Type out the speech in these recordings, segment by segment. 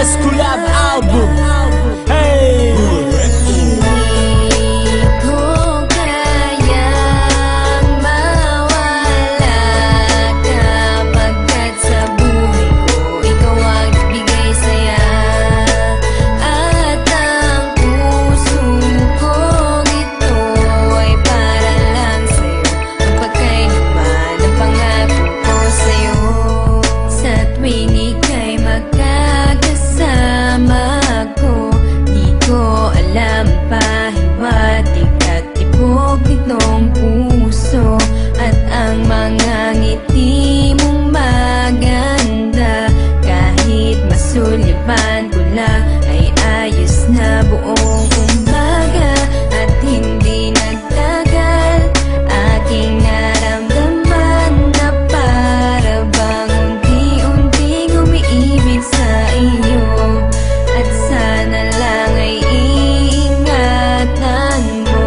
Best collab album. Hey! Nitong puso at ang mga ngiti mong maganda, kahit masulipan ko lang ay ayos na buong kumbaga. At hindi nagtagal aking naramdaman na para bang unti-unting umiibig sa iyo. At sana lang ay iingatan mo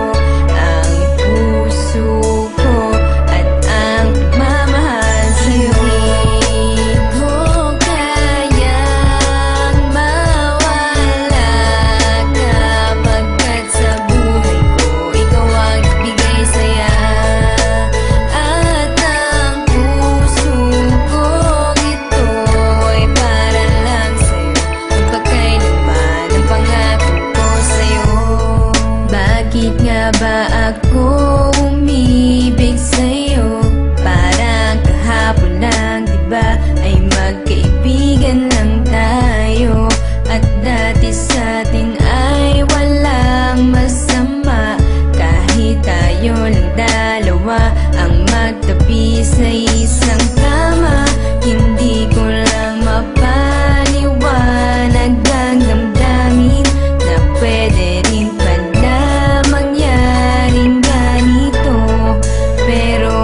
ba ako umibig sa'yo? Parang kahapon lang, diba? Ay magkaibigan lang tayo. At dati sa'tin ay walang masama, kahit tayo lang dalawa ang magtabi sa isang kama. Hindi ko lang mapaliwanag ang damdamin na pwede rin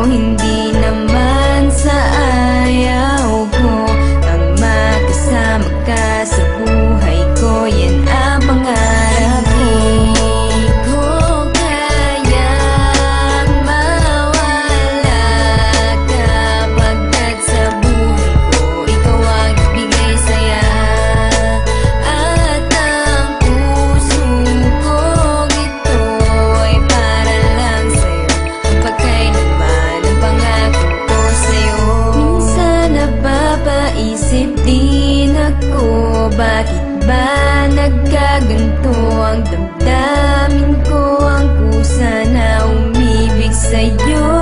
hindi naman sa ayaw ko ang makasama ka sa buhay ko. Yan ang pangarap ko. Hindi ko kayang mawala kapagkat sa buhay ko ikaw ang ibigay saya. At ang puso ko ito ay para lang sa'yo. Pagkailan napapaisip din ako, bakit ba nagkaganto ang damdamin ko? Ang kusa na umibig sa'yo.